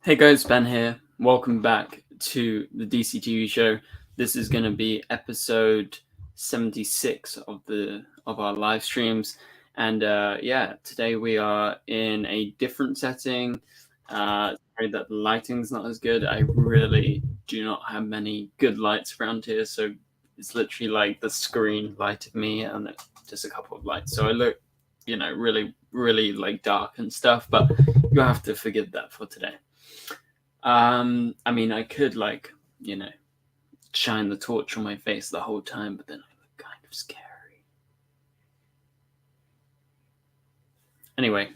Hey guys, Ben here. Welcome back to the DCTV show. This is going to be episode 76 of our live streams, and yeah, today we are in a different setting. Sorry that the lighting's not as good. I really do not have many good lights around here, so it's literally like the screen lighted me and just a couple of lights. So I look, really like dark and stuff, but you have to forgive that for today. I mean, I could shine the torch on my face the whole time, but then I look kind of scary. Anyway,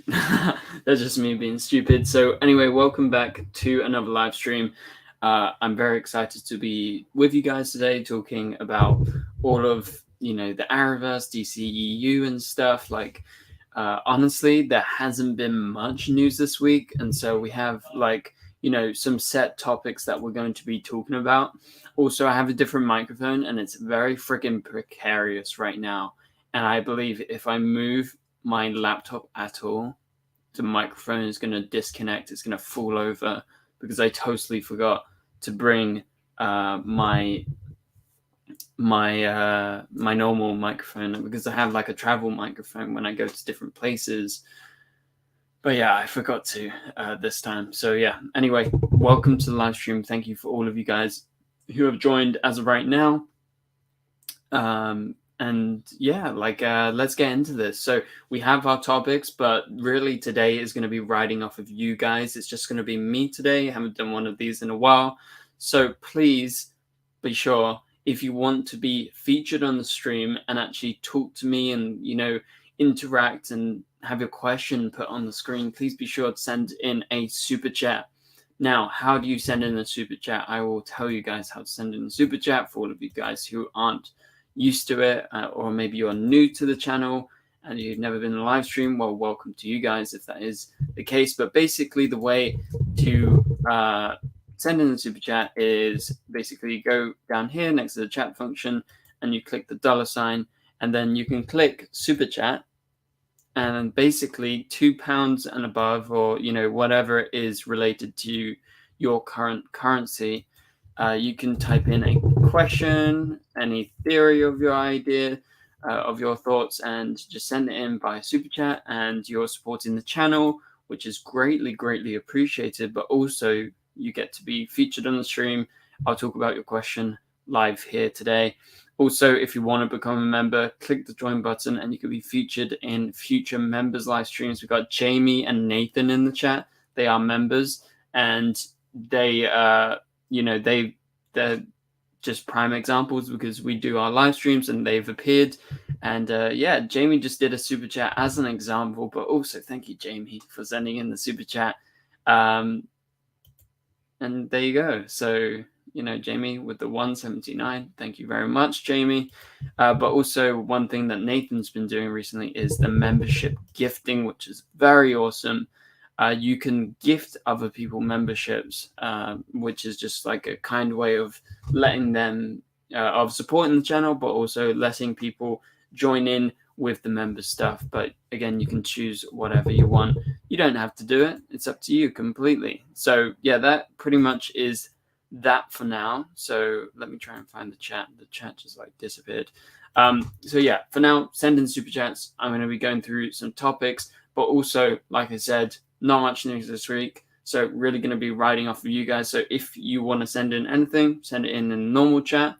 that's just me being stupid. So anyway, welcome back to another live stream. I'm very excited to be with you guys today, talking about all of the Arrowverse, DCEU, and stuff. Honestly, there hasn't been much news this week, and so we have some set topics that we're going to be talking about. Also, I have a different microphone and it's very freaking precarious right now. And I believe if I move my laptop at all, the microphone is going to disconnect. It's going to fall over because I totally forgot to bring my normal microphone, because I have like a travel microphone when I go to different places. But yeah, I forgot to this time. So yeah, anyway, welcome to the live stream. Thank you for all of you guys who have joined as of right now. And yeah, let's get into this. So we have our topics, but really today is going to be riding off of you guys. It's just going to be me today. I haven't done one of these in a while. So please be sure, if you want to be featured on the stream and actually talk to me and, interact and have your question put on the screen, please be sure to send in a super chat. Now, how do you send in a super chat? I will tell you guys how to send in a super chat for all of you guys who aren't used to it, or maybe you're new to the channel and you've never been in a live stream. Well, welcome to you guys if that is the case. But basically, the way to send in the super chat is basically you go down here next to the chat function and you click the $sign, and then you can click super chat. And basically £2 and above, or whatever is related to your current currency, you can type in a question, any theory of your idea, of your thoughts, and just send it in by super chat, and you're supporting the channel, which is greatly appreciated. But also you get to be featured on the stream. I'll talk about your question live here today. Also, if you want to become a member, click the join button and you can be featured in future members live streams. We've got Jamie and Nathan in the chat. They are members, and they're just prime examples because we do our live streams and they've appeared. And yeah, Jamie just did a super chat as an example, but also thank you, Jamie, for sending in the super chat. And there you go. So Jamie with the 179. Thank you very much, Jamie. But also one thing that Nathan's been doing recently is the membership gifting, which is very awesome. You can gift other people memberships, which is just like a kind way of letting them, of supporting the channel, but also letting people join in with the member stuff. But again, you can choose whatever you want. You don't have to do it. It's up to you completely. So yeah, that pretty much is that for now. So let me try and find the chat. The chat just disappeared. So yeah, for now, send in super chats. I'm going to be going through some topics, but also, like I said, not much news this week. So really going to be riding off of you guys. So if you want to send in anything, send it in normal chat.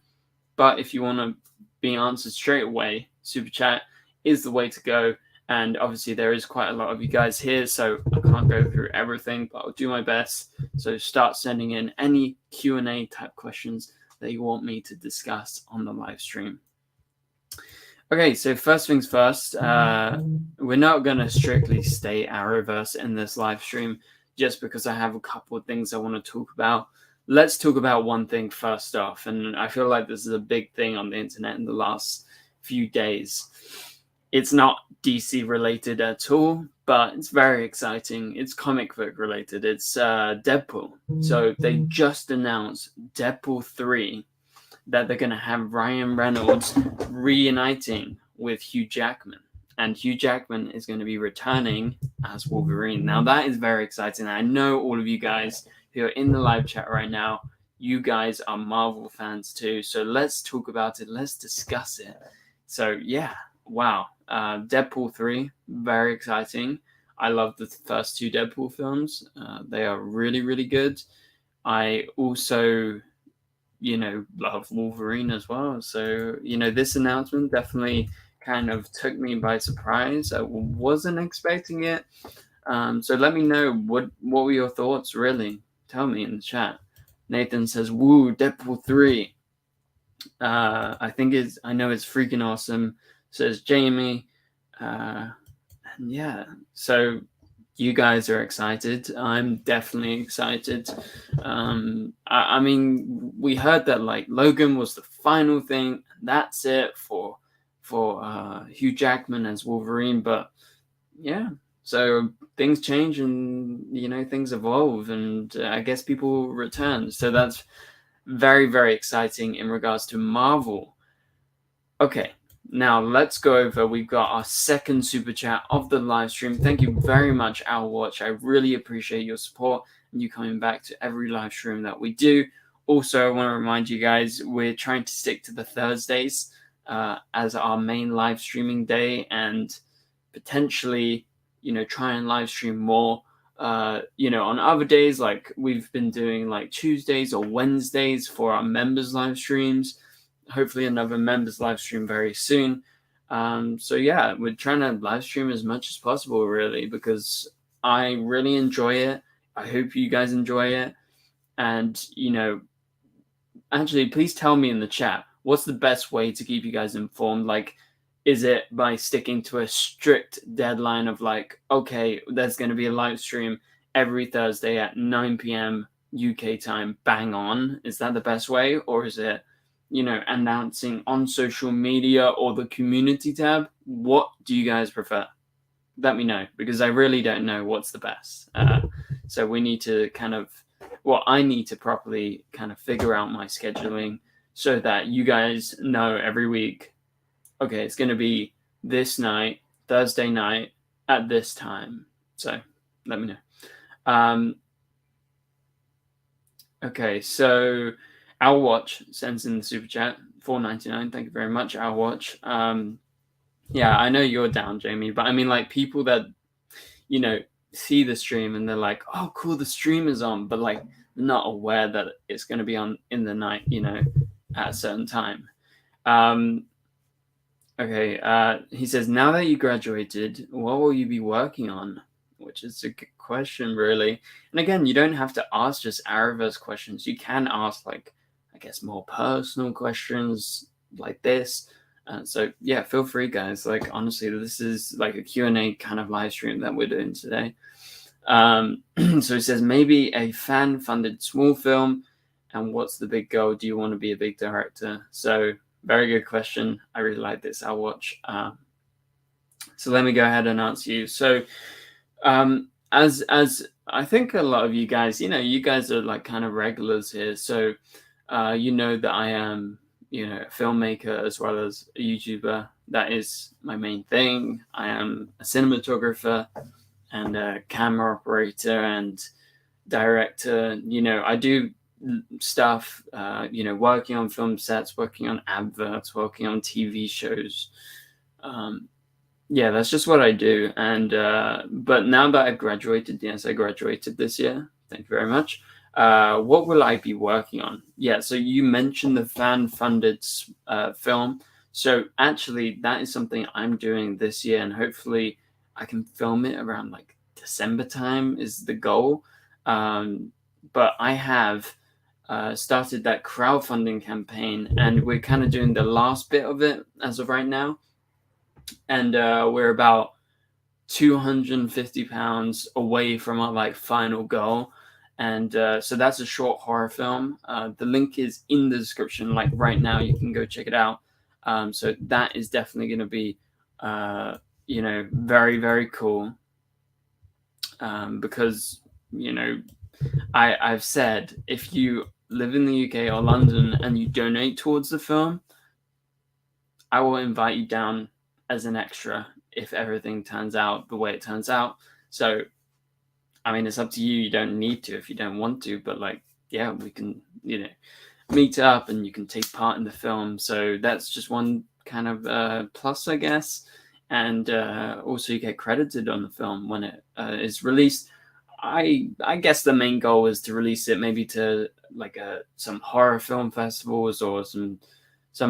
But if you want to be answered straight away, super chat is the way to go. And obviously there is quite a lot of you guys here, so I can't go through everything, but I'll do my best. So start sending in any Q&A type questions that you want me to discuss on the live stream. Okay, so first things first, we're not going to strictly stay Arrowverse in this live stream just because I have a couple of things I want to talk about. Let's talk about one thing first off, and I feel like this is a big thing on the internet in the last few days. It's not DC related at all, but it's very exciting. It's comic book related. It's Deadpool. So they just announced Deadpool 3, that they're going to have Ryan Reynolds reuniting with Hugh Jackman. and Hugh Jackman is going to be returning as Wolverine. Now that is very exciting. I know all of you guys who are in the live chat right now, you guys are Marvel fans too. So let's talk about it. Let's discuss it. So yeah, wow. Deadpool 3, very exciting. I love the first two Deadpool films. They are really, really good. I also, love Wolverine as well. So, this announcement definitely kind of took me by surprise. I wasn't expecting it. So let me know what were your thoughts, really. Tell me in the chat. Nathan says, woo, Deadpool 3. I know it's freaking awesome, says Jamie. And yeah, so you guys are excited. I'm definitely excited. I mean, we heard that like Logan was the final thing. That's it for Hugh Jackman as Wolverine. But yeah, so things change and things evolve, and I guess people return. So that's very, very exciting in regards to Marvel. Okay, now let's go over. We've got our second super chat of the live stream. Thank you very much, Our Watch. I really appreciate your support and you coming back to every live stream that we do. Also, I want to remind you guys, we're trying to stick to the Thursdays as our main live streaming day, and potentially, try and live stream more. On other days, like we've been doing like Tuesdays or Wednesdays for our members live streams. Hopefully another members live stream very soon. So yeah, we're trying to live stream as much as possible, really, because I really enjoy it. I hope you guys enjoy it. And, actually, please tell me in the chat, what's the best way to keep you guys informed? Like, is it by sticking to a strict deadline of like, okay, there's going to be a live stream every Thursday at 9 p.m. UK time, bang on? Is that the best way? Or is it, announcing on social media or the community tab? What do you guys prefer? Let me know, because I really don't know what's the best. So we need to I need to properly kind of figure out my scheduling so that you guys know every week, okay, it's going to be this night, Thursday night at this time. So let me know. Okay, so Our Watch sends in the super chat, $4.99. Thank you very much, Our Watch. Yeah, I know you're down, Jamie, but I mean, like, people that see the stream and they're like, "Oh, cool, the stream is on," but like not aware that it's going to be on in the night, at a certain time. Okay, he says, now that you graduated, what will you be working on? Which is a good question, really. And again, you don't have to ask just Arrowverse questions. You can ask, like, I guess, more personal questions like this. So, yeah, feel free, guys. Like, honestly, this is like a Q&A kind of live stream that we're doing today. So he says, maybe a fan-funded small film. And what's the big goal? Do you want to be a big director? So, very good question. I really like this. I'll watch. So let me go ahead and answer you. So, as I think a lot of you guys, you guys are like kind of regulars here. So, that I am, a filmmaker as well as a YouTuber. That is my main thing. I am a cinematographer and a camera operator and director. I do stuff, working on film sets, working on adverts, working on TV shows. Yeah, that's just what I do. And but now that I've graduated, yes, I graduated this year. Thank you very much. What will I be working on? Yeah, so you mentioned the fan-funded film. So actually, that is something I'm doing this year, and hopefully I can film it around like December time is the goal. But I have started that crowdfunding campaign, and we're kind of doing the last bit of it as of right now. And we're about £250 away from our like final goal. And so that's a short horror film. The link is in the description, like right now. You can go check it out. So that is definitely going to be, very, very cool. Because, I've said, if you live in the UK or London and you donate towards the film, I will invite you down as an extra if everything turns out the way it turns out. So I mean, it's up to you. You don't need to if you don't want to, but like, yeah, we can, meet up and you can take part in the film. So that's just one kind of plus, I guess. And also, you get credited on the film when it is released. I guess the main goal is to release it maybe to like some horror film festivals or some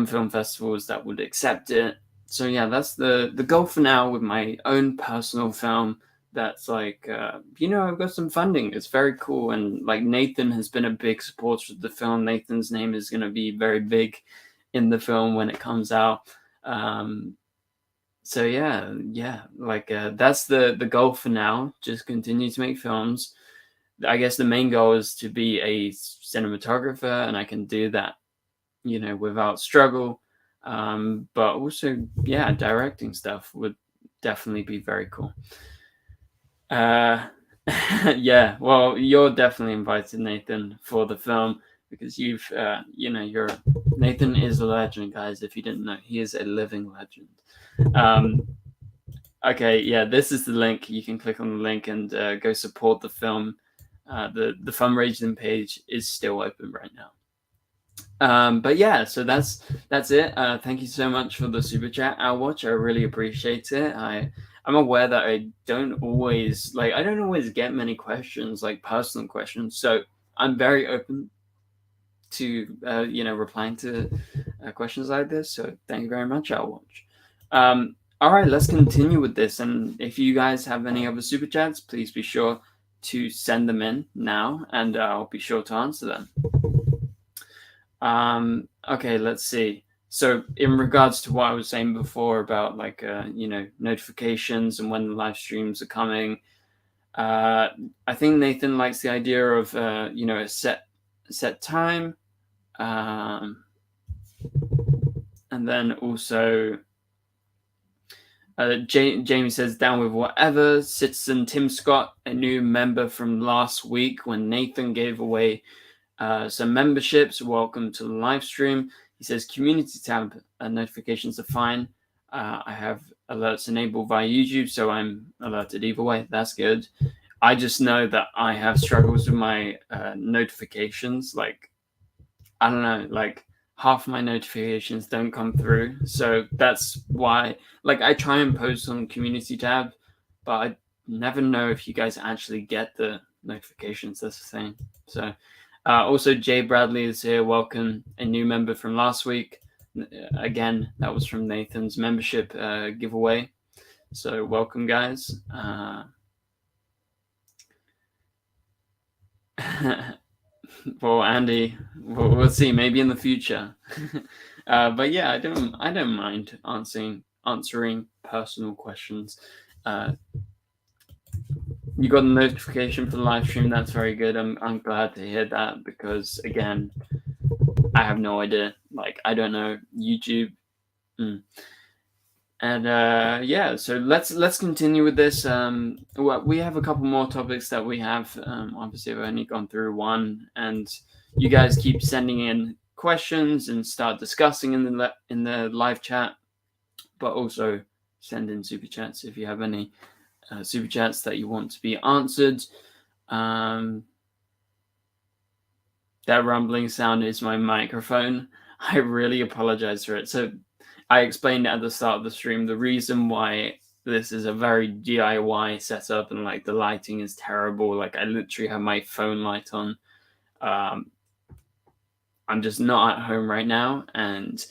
film festivals that would accept it. So yeah, that's the goal for now with my own personal film. That's like I've got some funding. It's very cool, and like Nathan has been a big supporter of the film. Nathan's name is going to be very big in the film when it comes out. So yeah, like that's the goal for now. Just continue to make films. I guess the main goal is to be a cinematographer, and I can do that, without struggle. But also, yeah, directing stuff would definitely be very cool. Yeah, well, you're definitely invited, Nathan, for the film because you're Nathan is a legend, guys. If you didn't know, he is a living legend. Okay, yeah, this is the link. You can click on the link and go support the film. The fundraising page is still open right now. But yeah, so that's it. Thank you so much for the super chat, I'll watch. I really appreciate it. I'm aware that I don't always get many questions, like personal questions. So I'm very open to replying to questions like this. So thank you very much, I'll watch. All right, let's continue with this. And if you guys have any other super chats, please be sure to send them in now, and I'll be sure to answer them. Okay, let's see. So in regards to what I was saying before about like notifications and when the live streams are coming, I think Nathan likes the idea of a set time, and then also Jamie says down with whatever. Citizen Tim Scott, a new member from last week when Nathan gave away some memberships. Welcome to the live stream. He says community tab notifications are fine. I have alerts enabled via YouTube, so I'm alerted either way. That's good. I just know that I have struggles with my notifications. Like, I don't know, like half my notifications don't come through. So that's why, like, I try and post on community tab, but I never know if you guys actually get the notifications. That's the thing. So also, Jay Bradley is here. Welcome, a new member from last week. Again, that was from Nathan's membership giveaway. So welcome, guys. Well, Andy, we'll see. Maybe in the future. But yeah, I don't mind answering personal questions. You got a notification for the live stream. That's very good. I'm glad to hear that because again, I have no idea. Like I don't know YouTube. And yeah, so let's continue with this. Well, we have a couple more topics that we have. Obviously, I've only gone through one, and you guys keep sending in questions and start discussing in the live chat, but also send in super chats if you have any super chats that you want to be answered. That rumbling sound is my microphone. I really apologize for it. So I explained at the start of the stream the reason why this is a very DIY setup and like the lighting is terrible. Like I literally have my phone light on. I'm just not at home right now, and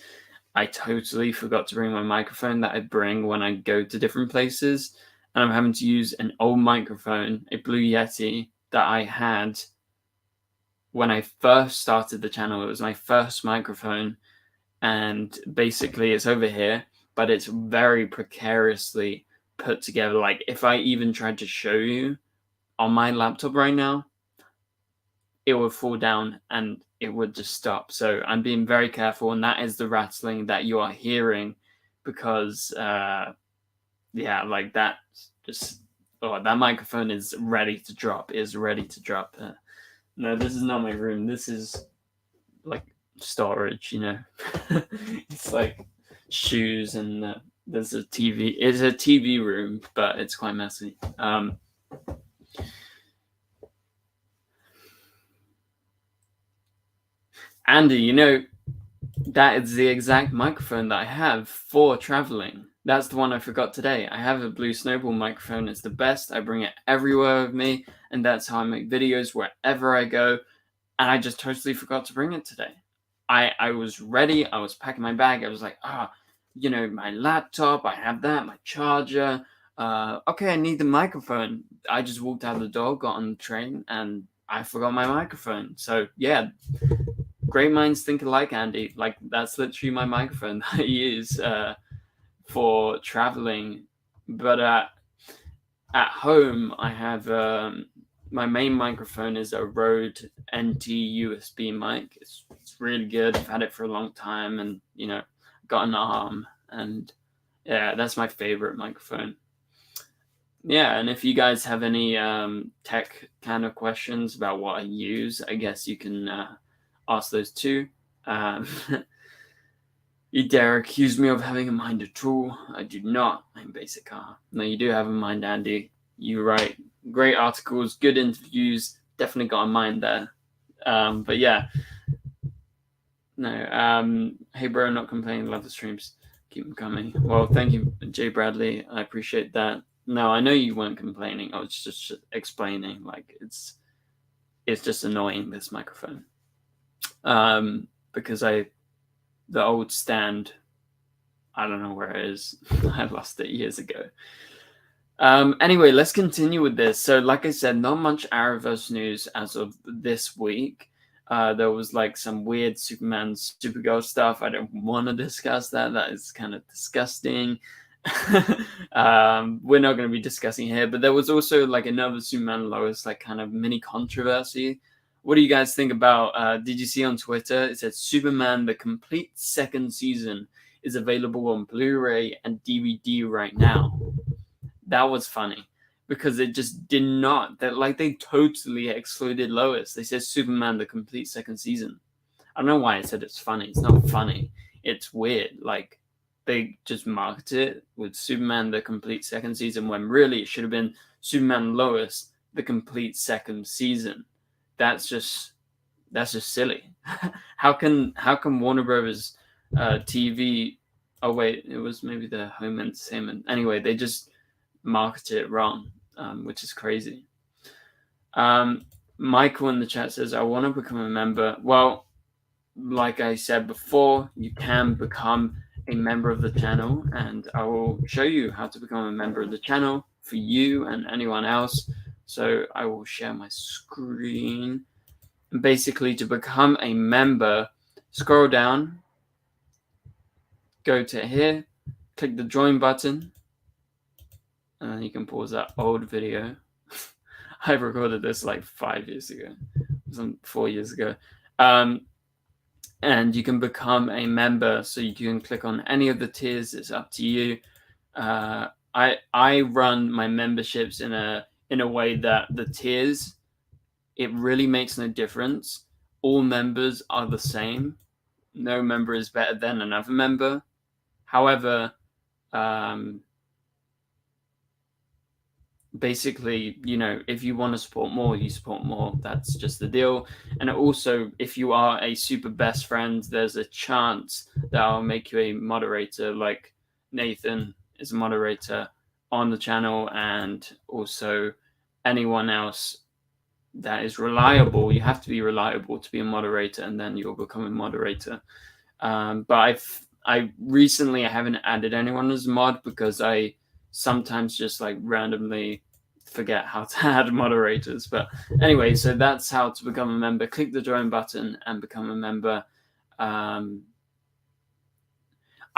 I totally forgot to bring my microphone that I bring when I go to different places. And I'm having to use an old microphone, a Blue Yeti that I had when I first started the channel. It was my first microphone, and basically it's over here, but it's very precariously put together. Like if I even tried to show you on my laptop right now, it would fall down and it would just stop. So I'm being very careful, and that is the rattling that you are hearing because yeah, like that just that microphone is ready to drop. No, this is not my room. This is like storage, It's like shoes and There's a TV. It's a TV room, but it's quite messy. Andy, you know, that is the exact microphone that I have for traveling. That's the one I forgot today. I have a Blue Snowball microphone. It's the best. I bring it everywhere with me, and that's how I make videos wherever I go. And I just totally forgot to bring it today. I was ready. I was packing my bag. I was like, you know, my laptop. I have that. My charger. Okay, I need the microphone. I just walked out the door, got on the train, and I forgot my microphone. So yeah, great minds think alike, Andy. Like, that's literally my microphone that I use for traveling. But at home, I have my main microphone is a Rode NT USB mic. It's really good. I've had it for a long time, and you know, got an arm, and yeah, that's my favorite microphone. Yeah, and if you guys have any tech kind of questions about what I use, I guess you can ask those too. You dare accuse me of having a mind at all? I do not. I'm basic car. No, you do have a mind, Andy. You write great articles, good interviews. Definitely got a mind there. But yeah. No. Hey, bro, not complaining. Love the streams. Keep them coming. Well, thank you, Jay Bradley. I appreciate that. No, I know you weren't complaining. I was just explaining. Like, it's just annoying, this microphone. Because the old stand, I don't know where it is. I lost it years ago. Anyway, let's continue with this. So, like I said, not much Arrowverse news as of this week. There was like some weird Superman, Supergirl stuff. I don't want to discuss that. That is kind of disgusting. We're not going to be discussing here, but there was also like another Superman Lois like kind of mini controversy. What do you guys think about? Did you see on Twitter? It said Superman the complete second season is available on Blu-ray and DVD right now. That was funny because it just did not. That like they totally excluded Lois. They said Superman the complete second season. I don't know why I said it's funny. It's not funny. It's weird. Like they just marked it with Superman the complete second season when really it should have been Superman Lois the complete second season. That's just silly. How can Warner Brothers TV? Oh wait, it was maybe the Home Entertainment. Anyway, they just marketed it wrong, which is crazy. Michael in the chat says, "I want to become a member." Well, like I said before, you can become a member of the channel, and I will show you how to become a member of the channel for you and anyone else. So I will share my screen. Basically, to become a member, scroll down, go to here, click the join button, and then you can pause that old video. I recorded this like 5 years ago, 4 years ago. And you can become a member, so you can click on any of the tiers. It's up to you. I run my memberships in a way that the tiers, it really makes no difference. All members are the same. No member is better than another member. However, basically, you know, if you want to support more, you support more. That's just the deal. And also, if you are a super best friend, there's a chance that I'll make you a moderator, like Nathan is a moderator on the channel, and also anyone else that is reliable. You have to be reliable to be a moderator, and then you'll become a moderator. But I recently haven't added anyone as a mod because I sometimes just like randomly forget how to add moderators. But anyway, so that's how to become a member. Click the join button and become a member.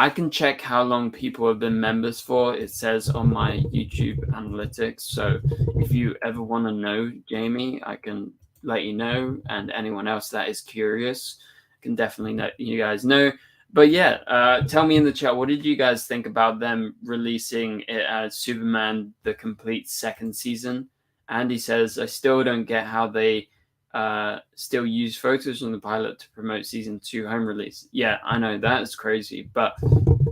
I can check how long people have been members for. It says on my YouTube analytics. So if you ever want to know, Jamie, I can let you know. And anyone else that is curious can definitely let you guys know. But yeah, tell me in the chat, what did you guys think about them releasing it as Superman the complete second season? Andy says, I still don't get how they still use photos from the pilot to promote season 2 home release. Yeah, I know, that is crazy. But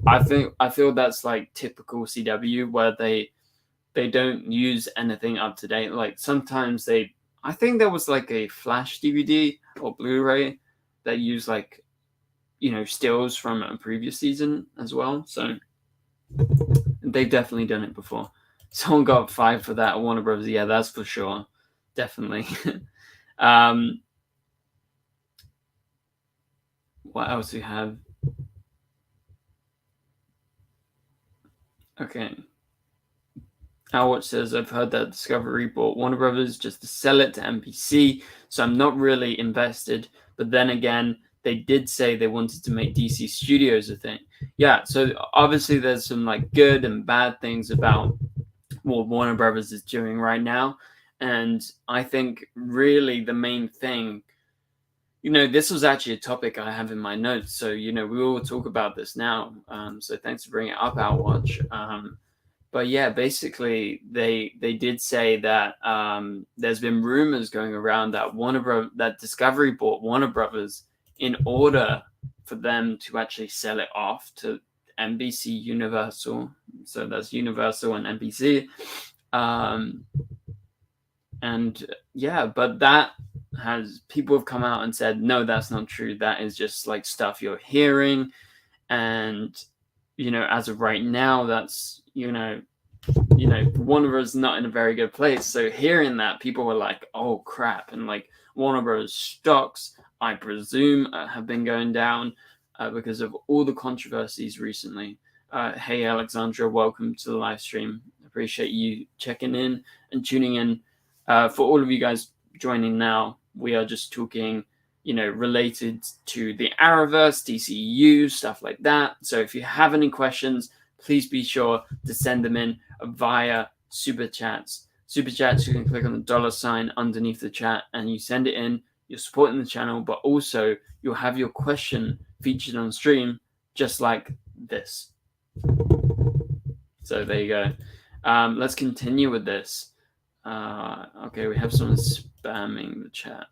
I feel that's like typical CW, where they don't use anything up to date. Like sometimes I think there was like a Flash DVD or Blu-ray that used like, you know, stills from a previous season as well. So they've definitely done it before. Someone got fired for that at Warner Brothers. Yeah, that's for sure. Definitely. What else do we have? Okay. Watch says, I've heard that Discovery bought Warner Brothers just to sell it to NBC, so I'm not really invested. But then again, they did say they wanted to make DC Studios a thing. Yeah, so obviously there's some like good and bad things about what Warner Brothers is doing right now. And I think really the main thing, you know, this was actually a topic I have in my notes. So, you know, we will talk about this now. So thanks for bringing it up, Outwatch. But yeah, basically, they did say that there's been rumors going around that that Discovery bought Warner Brothers in order for them to actually sell it off to NBC Universal. So that's Universal and NBC. And yeah, but that people have come out and said, no, that's not true. That is just like stuff you're hearing. And, you know, as of right now, that's, you know, Warner Bros. Not in a very good place. So hearing that, people were like, oh crap. And like Warner Bros. Stocks, I presume, have been going down because of all the controversies recently. Hey, Alexandra, welcome to the live stream. Appreciate you checking in and tuning in. For all of you guys joining now, we are just talking, you know, related to the Arrowverse, DCEU, stuff like that. So if you have any questions, please be sure to send them in via Super Chats. Super Chats, you can click on the $sign underneath the chat and you send it in. You're supporting the channel, but also you'll have your question featured on stream just like this. So there you go. Let's continue with this. Okay, we have someone spamming the chat.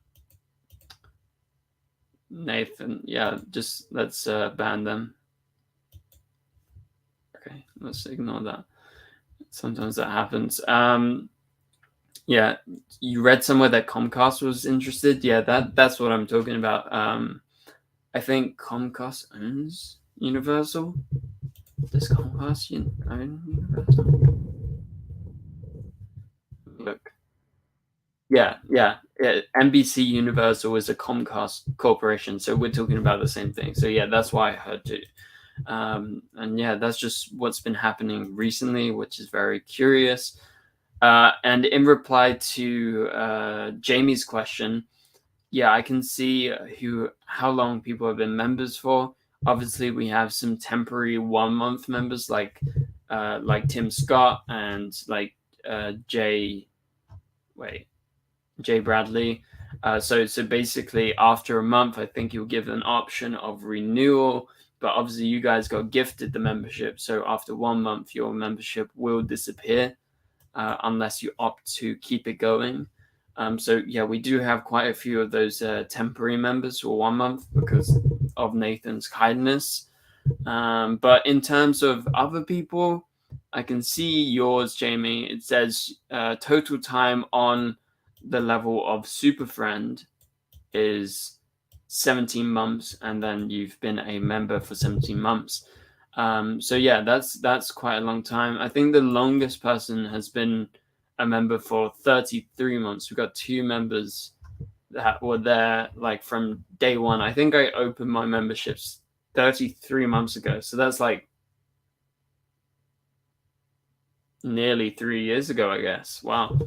Nathan, yeah, just let's ban them. Okay, let's ignore that. Sometimes that happens. Yeah, you read somewhere that Comcast was interested. Yeah, that's what I'm talking about. I think Comcast owns Universal. Does Comcast own Universal? Look. Yeah. NBC Universal is a Comcast corporation, so we're talking about the same thing. So yeah, that's why I heard too. And yeah, that's just what's been happening recently, which is very curious. And in reply to Jamie's question, yeah, I can see how long people have been members for. Obviously, we have some temporary 1 month members like Tim Scott and like Jay Bradley. So basically, after a month, I think you'll give an option of renewal. But obviously, you guys got gifted the membership. So after 1 month, your membership will disappear unless you opt to keep it going. So yeah, we do have quite a few of those temporary members for 1 month because of Nathan's kindness. But in terms of other people, I can see yours, Jamie. It says total time on the level of Super Friend is 17 months, and then you've been a member for 17 months. So yeah, that's quite a long time. I think the longest person has been a member for 33 months. We've got 2 members that were there like from day one. I think I opened my memberships 33 months ago. So that's like nearly 3 years ago, I guess. Wow.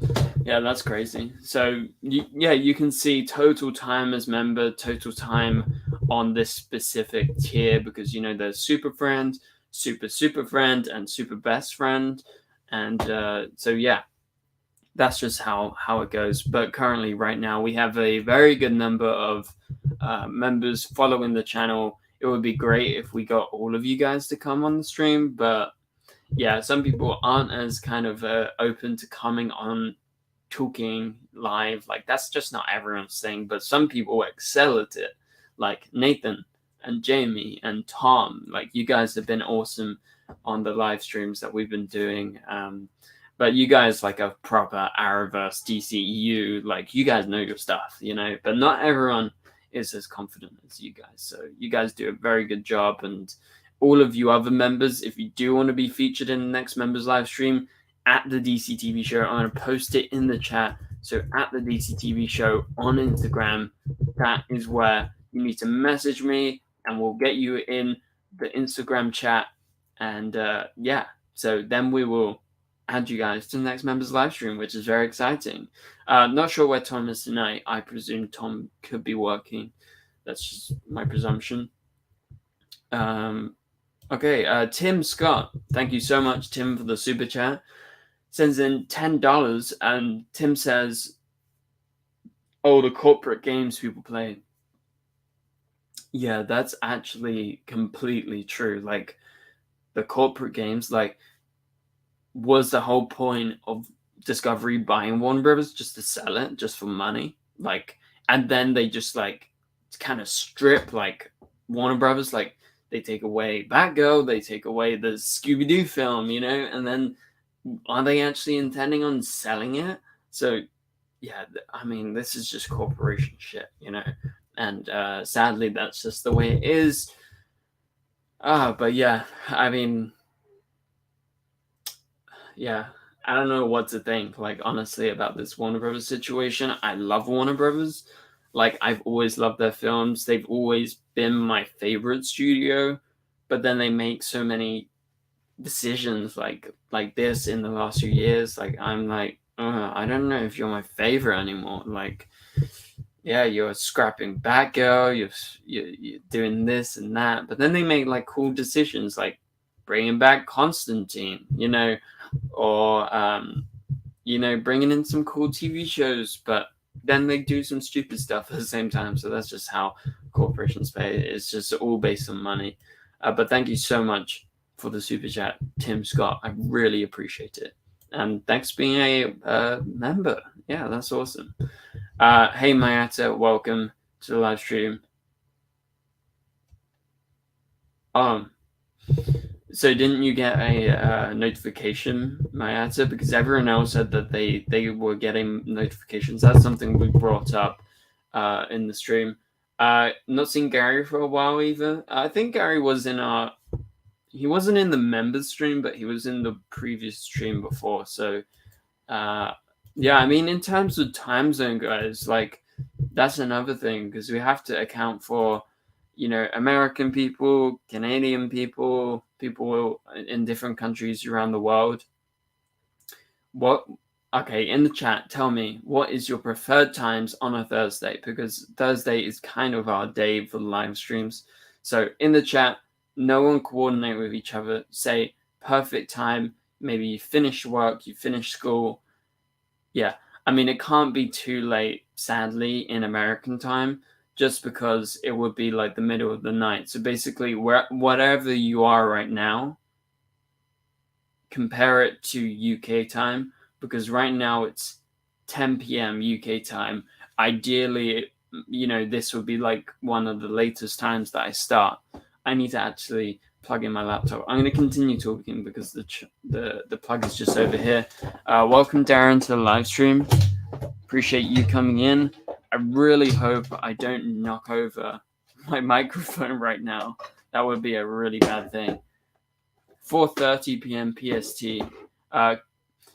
Yeah, that's crazy. So you can see total time as member, total time on this specific tier, because there's super friend, super friend, and super best friend. And so yeah, that's just how it goes. But currently right now we have a very good number of members following the channel. It would be great if we got all of you guys to come on the stream, but yeah, some people aren't as kind of open to coming on talking live. Like, that's just not everyone's thing, but some people excel at it, like Nathan. and Jamie and Tom. Like, you guys have been awesome on the live streams that we've been doing. But you guys like a proper Arrowverse DCEU, like you guys know your stuff, you know, but not everyone is as confident as you guys. So you guys do a very good job. And all of you other members, if you do want to be featured in the next members live stream at the DCTV show, I'm going to post it in the chat. So at the DCTV show on Instagram, that is where you need to message me and we'll get you in the Instagram chat. And yeah, so then we will add you guys to the next members live stream, which is very exciting. Not sure where Tom is tonight. I presume Tom could be working. That's just my presumption. Okay, Tim Scott. Thank you so much, Tim, for the super chat. Sends in $10, and Tim says, oh, the corporate games people play. Yeah, that's actually completely true. Like, the corporate games, like, was the whole point of Discovery buying Warner Brothers just to sell it, just for money? Like, and then they just like kind of strip like Warner Brothers, like they take away Batgirl, they take away the Scooby-Doo film, you know, and then are they actually intending on selling it? So yeah, I mean, this is just corporation shit, you know, and sadly that's just the way it is. But yeah, I mean, yeah, I don't know what to think, like, honestly, about this Warner Brothers situation. I love Warner Brothers. Like, I've always loved their films. They've always been my favorite studio, but then they make so many decisions like this in the last few years. Like, I'm like, I don't know if you're my favorite anymore. Like, yeah, you're scrapping Batgirl, you're doing this and that, but then they make like cool decisions, like bringing back Constantine, you know, or you know, bringing in some cool TV shows, but then they do some stupid stuff at the same time. So that's just how corporations pay. It's just all based on money. But thank you so much for the super chat, Tim Scott. I really appreciate it, and thanks for being a member. Yeah, that's awesome. Hey Mayata, welcome to the live stream. So didn't you get a notification, Mayata? Because everyone else said that they were getting notifications. That's something we brought up in the stream. Not seen Gary for a while either. I think Gary was he wasn't in the members stream, but he was in the previous stream before. So yeah, I mean, in terms of time zone, guys, like that's another thing because we have to account for, you know, American people, Canadian people, people in different countries around the world. Okay, in the chat, tell me, what is your preferred times on a Thursday? Because Thursday is kind of our day for the live streams. So in the chat, no one coordinate with each other. Say perfect time. Maybe you finish work, you finish school. Yeah, I mean, it can't be too late, sadly, in American time, just because it would be like the middle of the night. So basically, whatever you are right now, compare it to UK time, because right now it's 10 p.m. UK time. Ideally, you know, this would be like one of the latest times that I start. I need to actually plug in my laptop. I'm going to continue talking because the plug is just over here. Welcome, Darren, to the live stream. Appreciate you coming in. I really hope I don't knock over my microphone right now. That would be a really bad thing. 4:30 p.m. PST.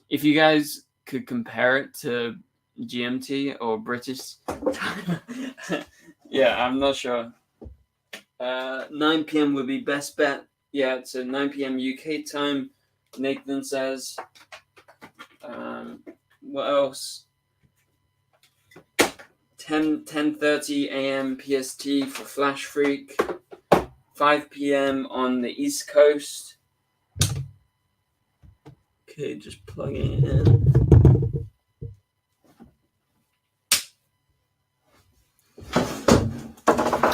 If you guys could compare it to GMT or British time, yeah, I'm not sure. 9 p.m. would be best bet. Yeah, so 9 p.m. UK time, Nathan says. What else? 10:30 a.m. PST for Flash Freak. 5 p.m. on the East Coast. Okay, just plugging it in.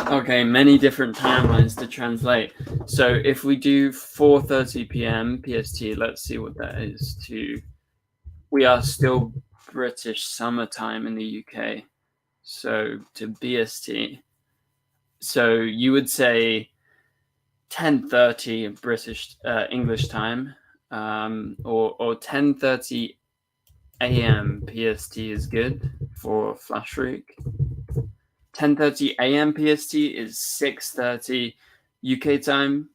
Okay, many different timelines to translate. So if we do 4:30 p.m. PST, let's see what that is to... We are still British summertime in the UK. So to BST, So you would say 10:30 British English time, or 10:30 a.m. PST is good for Flash Freak. 10:30 a.m. PST is 6:30 UK time.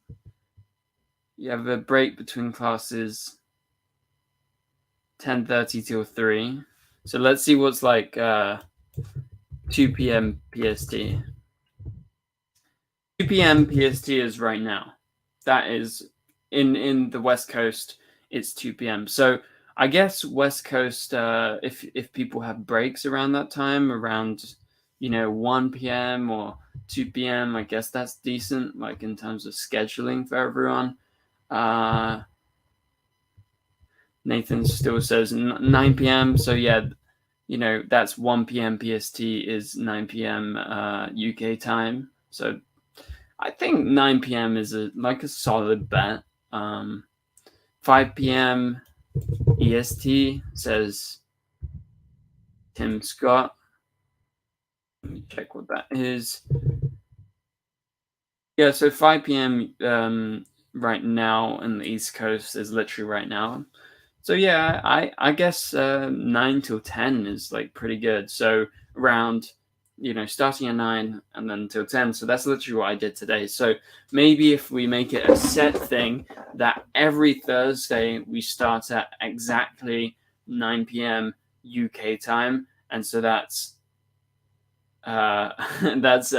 You have a break between classes, 10:30 till 3. So let's see what's like 2 p.m. PST. 2 p.m. PST is right now. That is in the West Coast. It's 2 p.m. So I guess West Coast, if people have breaks around that time, around 1 p.m. or 2 p.m., I guess that's decent, like in terms of scheduling for everyone. Nathan still says 9 p.m. So yeah, that's 1 p.m. PST is 9 p.m. UK time. So I think 9 p.m. is a solid bet. 5 p.m. EST says Tim Scott. Let me check what that is. Yeah, so 5 p.m. Right now in the East Coast is literally right now. So yeah, I guess 9 till 10 is like pretty good. So around starting at 9 and then till 10. So that's literally what I did today. So maybe if we make it a set thing that every Thursday we start at exactly 9 p.m. UK time, and so that's that's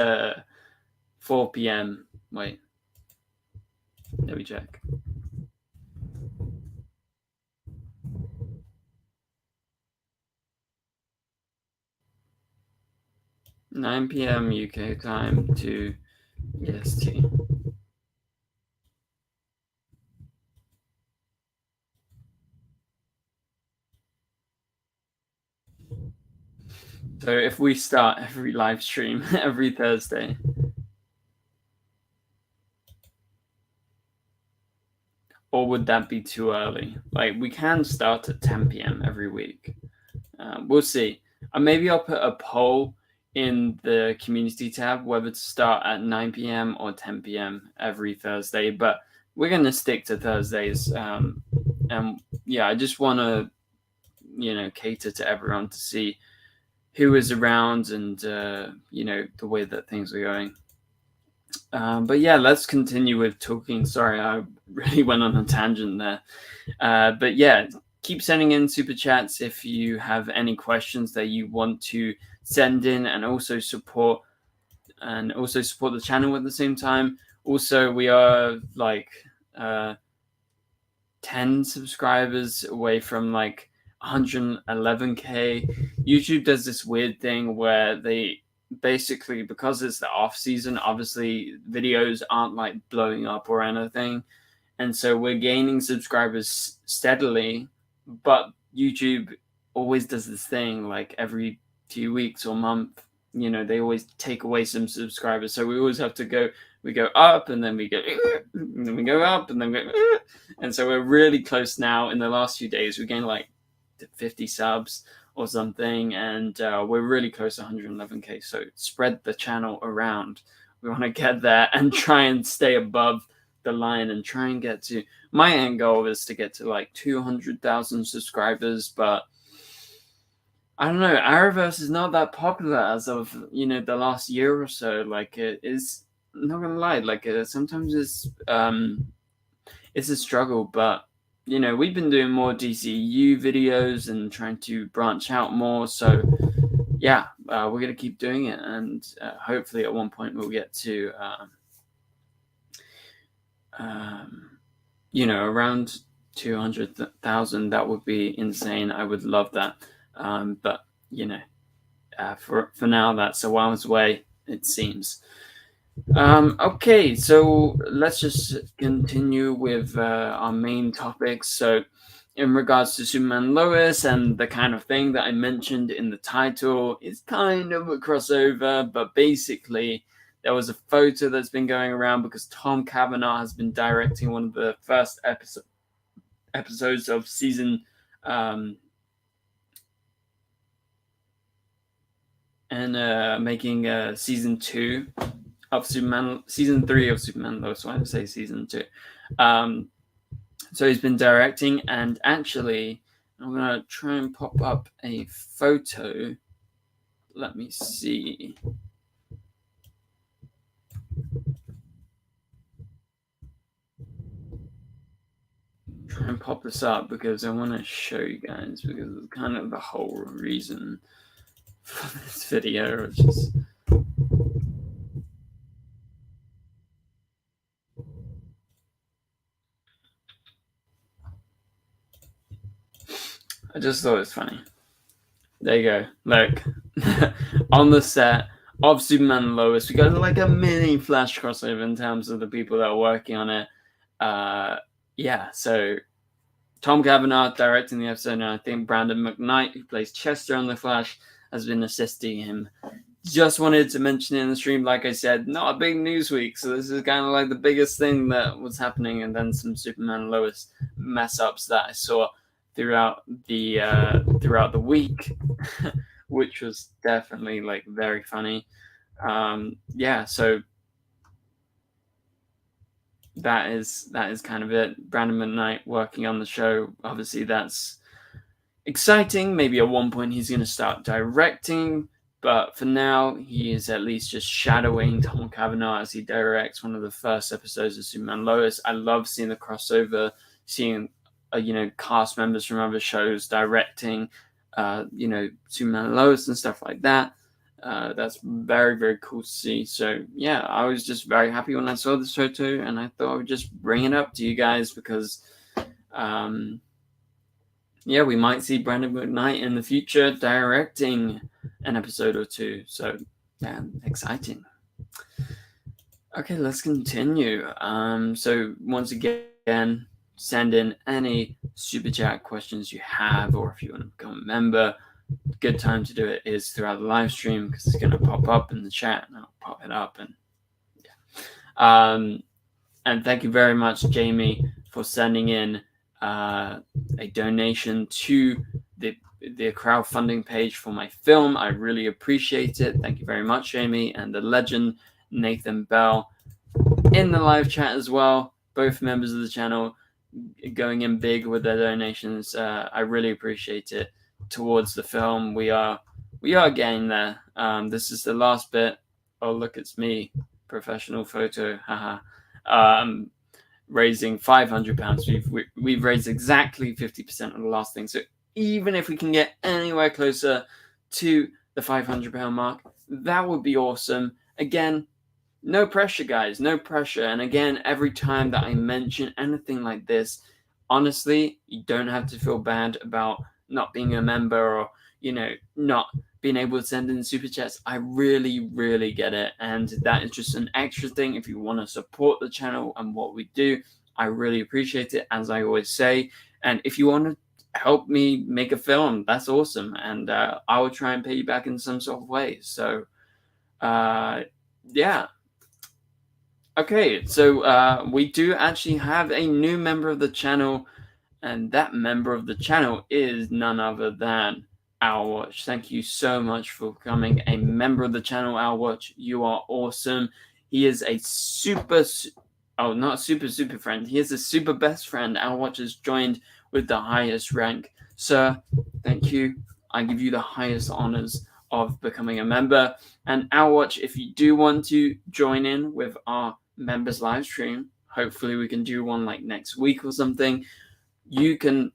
4 p.m. Wait, let me check. 9 p.m. UK time to EST. So if we start every live stream every Thursday, or would that be too early? Like we can start at 10 p.m. every week. We'll see. Maybe I'll put a poll in the community tab whether to start at 9 p.m. or 10 p.m. every Thursday, but we're going to stick to Thursdays. And yeah, I just want to, cater to everyone to see who is around and, the way that things are going. But yeah, let's continue with talking. Sorry, I really went on a tangent there. But yeah, keep sending in super chats if you have any questions that you want to send in, and also support the channel at the same time. Also, we are like 10 subscribers away from like 111k. YouTube does this weird thing where they basically, because it's the off season, obviously videos aren't like blowing up or anything, and so we're gaining subscribers steadily, but YouTube always does this thing like every few weeks or month, they always take away some subscribers, so we always have to go up and then we go and then we go up and then we go and so we're really close now. In the last few days we gained like 50 subs or something, and we're really close to 111k. So spread the channel around. We want to get there and try and stay above the line and try and get to, my end goal is to get to like 200,000 subscribers, but I don't know, Arrowverse is not that popular as of the last year or so. Like it is, not gonna lie, like sometimes it's a struggle, but we've been doing more DCEU videos and trying to branch out more. So yeah, we're gonna keep doing it, and hopefully at one point we'll get to around 200,000. That would be insane. I would love that. But for now, that's a while's away, it seems. Okay, so let's just continue with our main topics. So, in regards to Superman Lois and the kind of thing that I mentioned in the title, it's kind of a crossover, but basically, there was a photo that's been going around because Tom Cavanaugh has been directing one of the first episodes of season and making season 2 of Superman, season 3 of Superman Lois. Why did I say season 2? So he's been directing, and actually, I'm gonna try and pop up a photo. Let me see. Try and pop this up because I want to show you guys, because it's kind of the whole reason for this video. It's just I just thought it was funny. There you go. Look, on the set of Superman and Lois, we got like a mini Flash crossover in terms of the people that are working on it. Yeah, so Tom Cavanaugh directing the episode, and I think Brandon McKnight, who plays Chester on The Flash, has been assisting him. Just wanted to mention it in the stream, like I said, not a big news week, so this is kind of like the biggest thing that was happening, and then some Superman and Lois mess ups that I saw throughout the week, which was definitely like very funny. Yeah, so that is kind of it. Brandon McKnight working on the show. Obviously, that's exciting. Maybe at one point he's going to start directing, but for now he is at least just shadowing Tom Cavanaugh as he directs one of the first episodes of Superman Lois. I love seeing the crossover, seeing cast members from other shows directing, Superman Lois and stuff like that. That's very, very cool to see. So yeah, I was just very happy when I saw this photo, and I thought I would just bring it up to you guys because, yeah, we might see Brandon McKnight in the future directing an episode or two. So yeah, exciting. Okay, let's continue. So once again, send in any super chat questions you have, or if you want to become a member, good time to do it is throughout the live stream, because it's going to pop up in the chat and I'll pop it up. And yeah, and thank you very much, Jamie, for sending in a donation to the crowdfunding page for my film. I really appreciate it. Thank you very much, Jamie, and the legend Nathan Bell in the live chat as well. Both members of the channel going in big with their donations. I really appreciate it towards the film. We are getting there. This is the last bit. Oh, look, it's me, professional photo. Haha. Raising £500. We've raised exactly 50% of the last thing. So even if we can get anywhere closer to the £500 mark, that would be awesome. Again, no pressure, guys, no pressure. And again, every time that I mention anything like this, honestly, you don't have to feel bad about not being a member or, not being able to send in super chats. I really, really get it. And that is just an extra thing. If you want to support the channel and what we do, I really appreciate it, as I always say. And if you want to help me make a film, that's awesome. And I will try and pay you back in some sort of way. So, yeah. Okay, so we do actually have a new member of the channel, and that member of the channel is none other than Owlwatch. Thank you so much for becoming a member of the channel, Owlwatch. You are awesome. He is a not super friend. He is a super best friend. Owlwatch has joined with the highest rank. Sir, thank you. I give you the highest honors of becoming a member. And Owlwatch, if you do want to join in with our members live stream, hopefully we can do one like next week or something, you can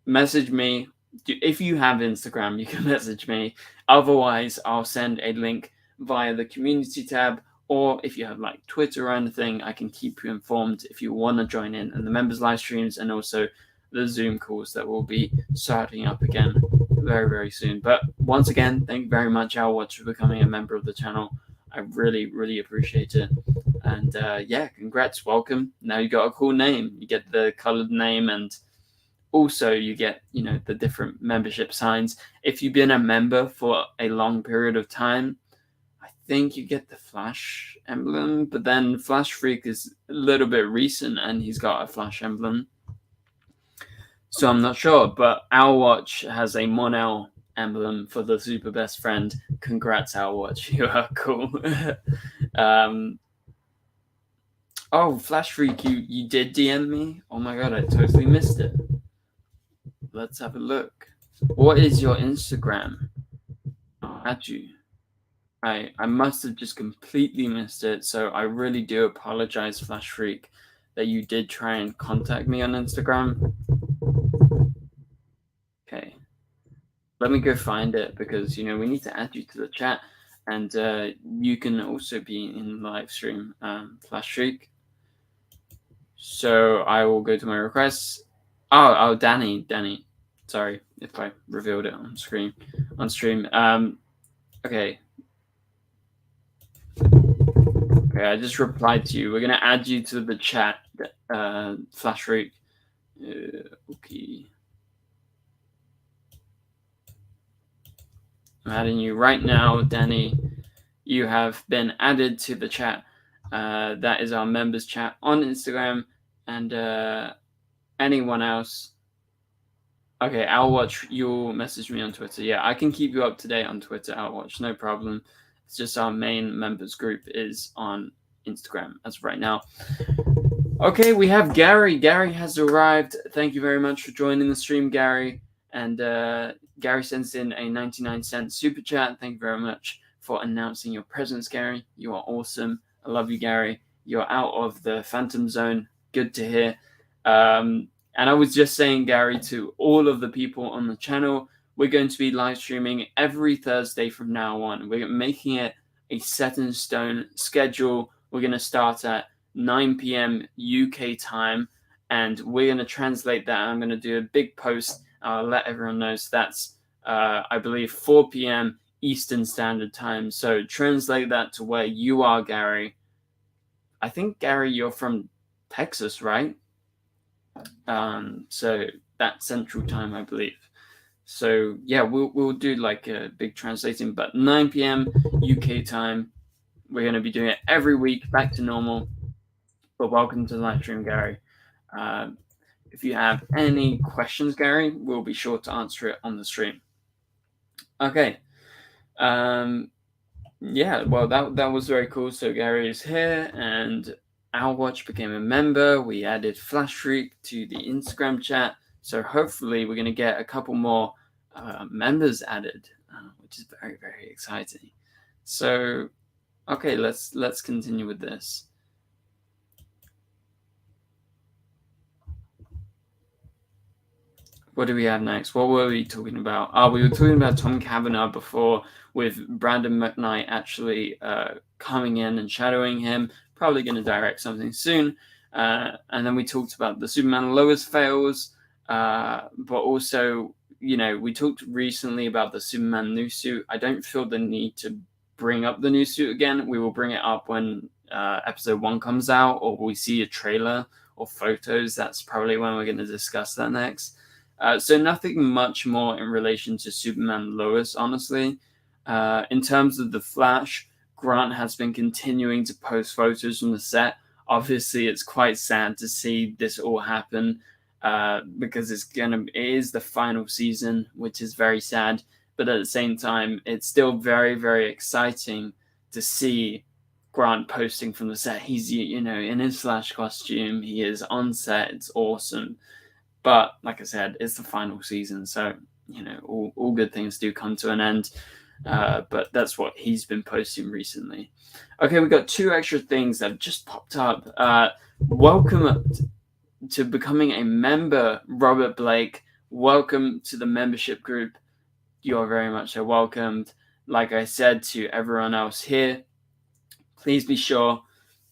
message me. If you have Instagram, you can message me. Otherwise, I'll send a link via the community tab, or if you have like Twitter or anything, I can keep you informed if you want to join in the members live streams, and also the Zoom calls that will be starting up again very, very soon. But once again, thank you very much, Owlwatch, for becoming a member of the channel. I really, really appreciate it. And yeah, congrats, welcome. Now you got a cool name. You get the colored name, and also you get, the different membership signs. If you've been a member for a long period of time, I think you get the Flash emblem, but then Flash Freak is a little bit recent and he's got a Flash emblem. So I'm not sure, but Owlwatch has a Mon-El emblem for the super best friend. Congrats, Outwatch. You are cool. Oh, Flash Freak, you did DM me? Oh my god, I totally missed it. Let's have a look. What is your Instagram? I'll add you. I must have just completely missed it, so I really do apologize, Flash Freak, that you did try and contact me on Instagram. Okay. Let me go find it because, we need to add you to the chat, and you can also be in the live stream, Flash Freak. So I will go to my requests. Oh, Danny. Sorry if I revealed it on stream. Okay. Okay, I just replied to you. We're gonna add you to the chat, Flash Freak. Okay. I'm adding you right now, Danny. You have been added to the chat. That is our members chat on Instagram, and anyone else. Okay, Outwatch, you'll message me on Twitter. Yeah, I can keep you up to date on Twitter, Outwatch, no problem. It's just our main members group is on Instagram as of right now. Okay, we have Gary. Gary has arrived. Thank you very much for joining the stream, Gary. And Gary sends in a 99-cent super chat. Thank you very much for announcing your presence, Gary. You are awesome. I love you, Gary. You're out of the Phantom Zone. Good to hear. And I was just saying, Gary, to all of the people on the channel, we're going to be live streaming every Thursday from now on. We're making it a set in stone schedule. We're going to start at 9 p.m. UK time, and we're going to translate that. I'm going to do a big post. I'll let everyone know. So that's, I believe, 4 p.m. Eastern Standard Time. So translate that to where you are, Gary. I think, Gary, you're from Texas, right? So that's Central Time, I believe. So yeah, we'll do like a big translating, but 9 p.m. UK time. We're going to be doing it every week, back to normal. But welcome to the live stream, Gary. If you have any questions, Gary, we'll be sure to answer it on the stream. Okay. Yeah, well, that was very cool. So Gary is here, and Outwatch became a member. We added Flash Freak to the Instagram chat. So hopefully we're going to get a couple more members added, which is very, very exciting. So, okay, let's continue with this. What do we have next? What were we talking about? We were talking about Tom Cavanaugh before, with Brandon McKnight actually coming in and shadowing him. Probably going to direct something soon. And then we talked about the Superman Lois fails, but also, we talked recently about the Superman new suit. I don't feel the need to bring up the new suit again. We will bring it up when episode 1 comes out, or we see a trailer or photos. That's probably when we're going to discuss that next. So nothing much more in relation to Superman Lois, honestly. In terms of the Flash, Grant has been continuing to post photos from the set. Obviously, it's quite sad to see this all happen because it is the final season, which is very sad. But at the same time, it's still very, very exciting to see Grant posting from the set. He's, in his Flash costume. He is on set. It's awesome. But like I said, it's the final season, so all good things do come to an end. But that's what he's been posting recently. Okay, we got 2 extra things that have just popped up. Welcome to becoming a member, Robert Blake. Welcome to the membership group. You are very much so welcomed. Like I said to everyone else here, please be sure,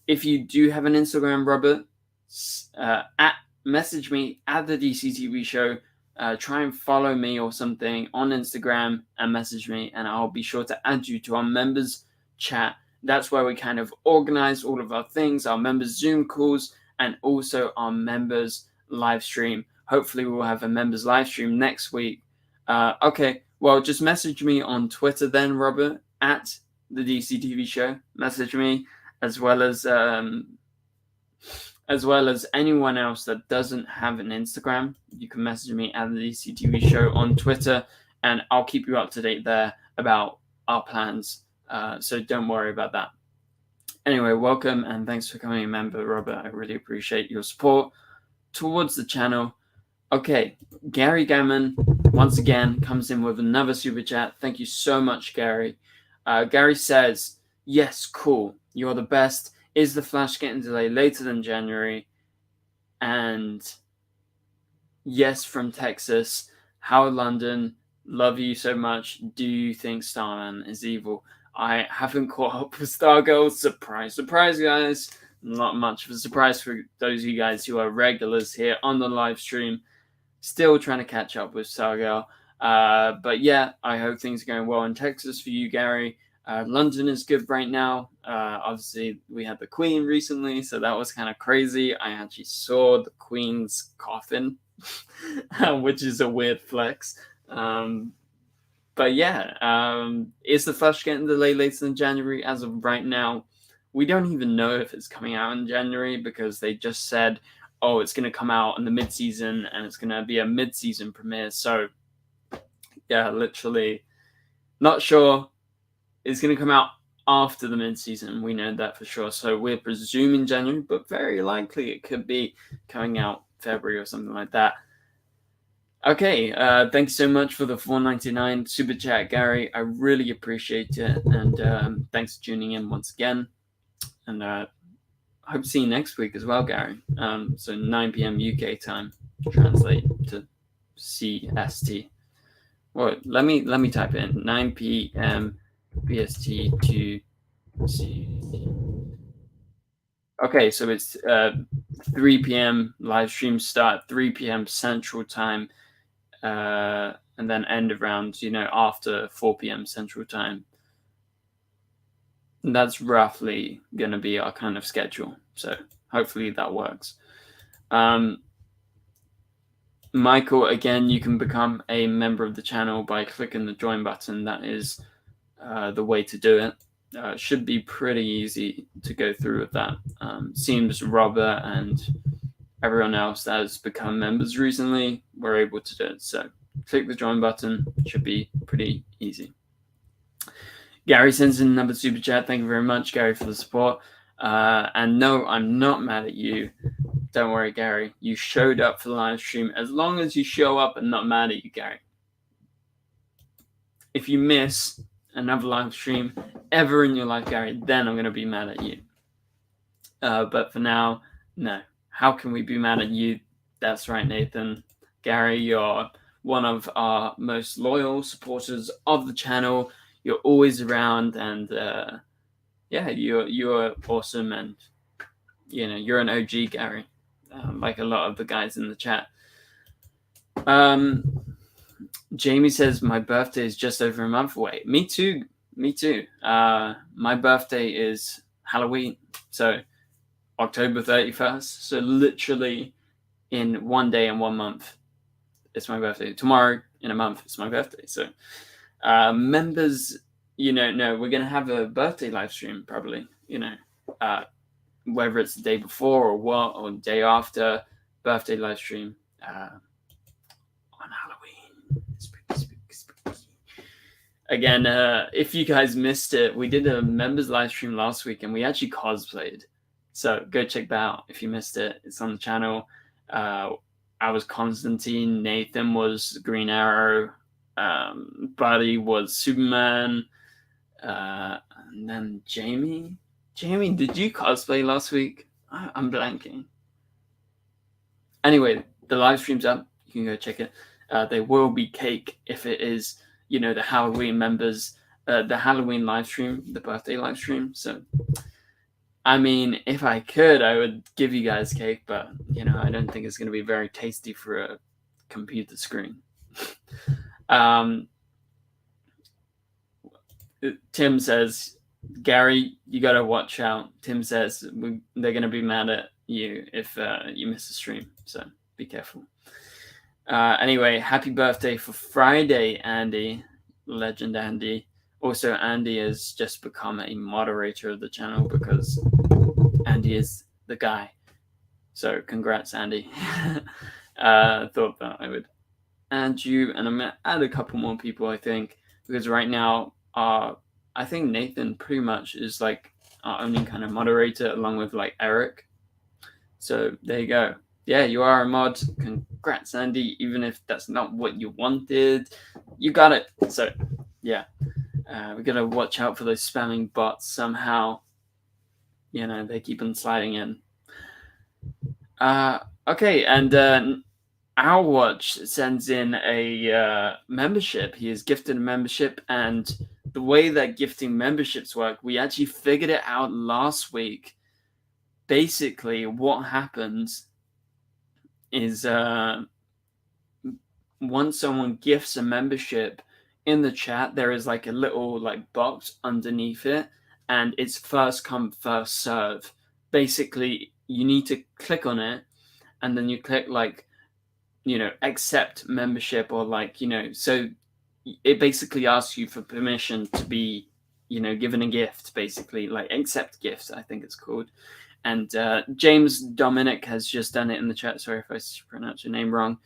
if you do have an Instagram, Robert, message me at the DCTVshow. Try and follow me or something on Instagram and message me, and I'll be sure to add you to our members chat. That's where we kind of organize all of our things, our members Zoom calls, and also our members live stream. Hopefully we'll have a members live stream next week. Okay, well, just message me on Twitter then, Robert, at the DCTVshow. Message me, as well as anyone else that doesn't have an Instagram. You can message me at the DCTV Show on Twitter, and I'll keep you up to date there about our plans. So don't worry about that. Anyway, welcome and thanks for becoming a member, Robert. I really appreciate your support towards the channel. Okay, Gary Gammon once again comes in with another super chat. Thank you so much, Gary. Gary says, yes, cool. You're the best. Is the Flash getting delayed later than January? And yes, from Texas. Howard London, love you so much. Do you think Starman is evil? I haven't caught up with Stargirl. Surprise, surprise, guys. Not much of a surprise for those of you guys who are regulars here on the live stream. Still trying to catch up with Stargirl. But yeah, I hope things are going well in Texas for you, Gary. London is good right now. Obviously, we had the Queen recently, so that was kind of crazy. I actually saw the Queen's coffin, which is a weird flex. But yeah, is the Flash getting delayed later than January? As of right now, we don't even know if it's coming out in January because they just said, oh, it's going to come out in the mid-season and it's going to be a mid-season premiere. So yeah, literally not sure. It's going to come out after the mid-season. We know that for sure. So we're presuming January, but very likely it could be coming out February or something like that. Okay, thanks so much for the $4.99 super chat, Gary. I really appreciate it, and thanks for tuning in once again. And I hope to see you next week as well, Gary. So 9 p.m. UK time, translate to CST. Well, let me type in 9 p.m. BST to CST. Okay, so it's 3 p.m. live stream start, 3 p.m. Central Time. And then end around, after 4 p.m. Central Time. And that's roughly going to be our kind of schedule. So hopefully that works. Michael, again, you can become a member of the channel by clicking the join button. That is the way to do it. Should be pretty easy to go through with that. Seems Robert and everyone else that has become members recently were able to do it. So click the join button. Should be pretty easy. Gary sends in another super chat. Thank you very much, Gary, for the support. And no, I'm not mad at you. Don't worry, Gary. You showed up for the live stream. As long as you show up, I'm not mad at you, Gary. If you miss another live stream ever in your life, Gary, then I'm going to be mad at you. But for now, no. How can we be mad at you? That's right, Nathan. Gary, you're one of our most loyal supporters of the channel. You're always around, and yeah, you're awesome, and you're an OG, Gary, like a lot of the guys in the chat. Jamie says my birthday is just over a month away. Me too. My birthday is Halloween, so October 31st. So literally in 1 day and 1 month, it's my birthday. Tomorrow in a month, it's my birthday. So members, no, we're gonna have a birthday live stream probably. Whether it's the day before or what, or the day after, birthday live stream on Halloween. Spooky. Again, if you guys missed it, we did a members live stream last week and we actually cosplayed. So go check that out if you missed it. It's on the channel. I was Constantine. Nathan was Green Arrow. Buddy was Superman. And then Jamie. Jamie, did you cosplay last week? I'm blanking. Anyway, the live stream's up. You can go check it. There will be cake if it is, the Halloween members, the Halloween live stream, the birthday live stream. So, I mean, if I could, I would give you guys cake, but, I don't think it's going to be very tasty for a computer screen. Tim says, Gary, you got to watch out. Tim says they're going to be mad at you if you miss the stream, so be careful. Anyway, happy birthday for Friday, Andy. Legend Andy. Also, Andy has just become a moderator of the channel because Andy is the guy. So congrats, Andy. Thought that I would add you, and I'm gonna add a couple more people, I think, because right now, I think Nathan pretty much is like our only kind of moderator, along with like Eric. So there you go. Yeah, you are a mod. Congrats, Andy. Even if that's not what you wanted, you got it. So yeah, we gotta watch out for those spamming bots somehow. You know, they keep on sliding in. Okay, and Our Watch sends in a membership. He is gifted a membership, and the way that gifting memberships work, we actually figured it out last week. Basically, what happens is once someone gifts a membership in the chat, there is like a little like box underneath it, and it's first come, first serve. Basically, you need to click on it, and then you click like, you know, accept membership, or like, you know, so it basically asks you for permission to be, you know, given a gift, basically, like accept gifts, I think it's called. And James Dominic has just done it in the chat. Sorry if I pronounce your name wrong.